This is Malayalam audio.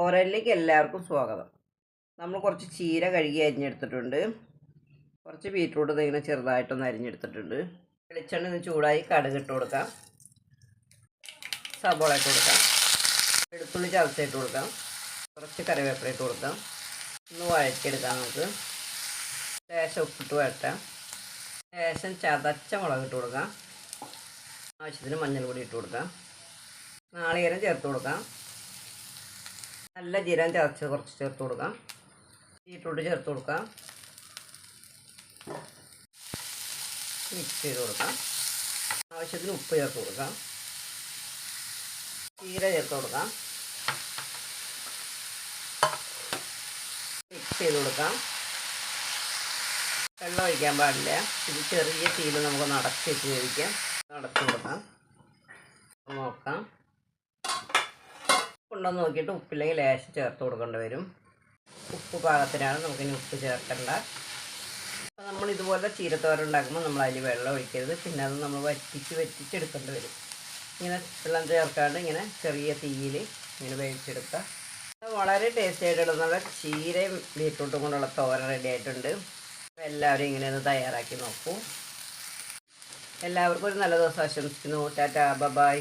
തോരനിലേക്ക് എല്ലാവർക്കും സ്വാഗതം. നമ്മൾ കുറച്ച് ചീര കഴുകി അരിഞ്ഞെടുത്തിട്ടുണ്ട്. കുറച്ച് ബീറ്റ്റൂട്ട് ഇങ്ങനെ ചെറുതായിട്ടൊന്ന് അരിഞ്ഞെടുത്തിട്ടുണ്ട്. വെളിച്ചെണ്ണ ഒന്ന് ചൂടായി കടുക് ഇട്ട് കൊടുക്കാം, സബോള ഇട്ട് കൊടുക്കാം, വെളുത്തുള്ളി ചതച്ചിട്ട് കൊടുക്കാം, കുറച്ച് കറിവേപ്പില ഇട്ട് കൊടുക്കാം. ഒന്ന് വഴറ്റിയെടുക്കാം. നമുക്ക് ലേശം ഉപ്പിട്ട് വഴറ്റാം. ലേശം ചതച്ച മുളക് ഇട്ട് കൊടുക്കാം. ആവശ്യത്തിന് മഞ്ഞൾപ്പൊടി ഇട്ട് കൊടുക്കാം. നാളികേരം ചേർത്ത് കൊടുക്കാം. നല്ല ജീരകം ചതച്ച് കുറച്ച് ചേർത്ത് കൊടുക്കാം. ബീറ്റ്റൂട്ട് ചേർത്ത് കൊടുക്കാം. മിക്സ് ചെയ്ത് കൊടുക്കാം. ആവശ്യത്തിന് ഉപ്പ് ചേർത്ത് കൊടുക്കാം. ചീര ചേർത്ത് കൊടുക്കാം. മിക്സ് ചെയ്ത് കൊടുക്കാം. വെള്ളം ഒഴിക്കാൻ പാടില്ല. ഇത് ചെറിയ തീയിൽ നമുക്ക് അടച്ച് വെച്ച് വേവിക്കാം. അടച്ചു കൊടുക്കാം. നോക്കാം. ഉണ്ടോയെന്ന് നോക്കിയിട്ട് ഉപ്പില്ലെങ്കിൽ ലേശം ചേർത്ത് കൊടുക്കേണ്ടി വരും. ഉപ്പ് പാകത്തിനാണ്, നമുക്കിനി ഉപ്പ് ചേർക്കേണ്ട. അപ്പോൾ നമ്മൾ ഇതുപോലെ ചീരത്തോരൻ ഉണ്ടാക്കുമ്പോൾ നമ്മൾ അതിൽ വെള്ളം ഒഴിക്കരുത്. പിന്നെ അത് നമ്മൾ വറ്റിച്ചെടുക്കേണ്ടി വരും. ഇങ്ങനെ വെള്ളം ചേർക്കാണ്ട് ഇങ്ങനെ ചെറിയ തീയിൽ ഇങ്ങനെ വേവിച്ചെടുക്കുക. വളരെ ടേസ്റ്റി ആയിട്ടുള്ള ചീരയും ബീറ്റ്റൂട്ടും കൊണ്ടുള്ള തോരൻ റെഡി ആയിട്ടുണ്ട്. അപ്പോൾ എല്ലാവരും ഇങ്ങനെ ഒന്ന് തയ്യാറാക്കി നോക്കൂ. എല്ലാവർക്കും ഒരു നല്ല ദിവസം ആശംസിക്കുന്നു. ടാറ്റാ, ബൈ.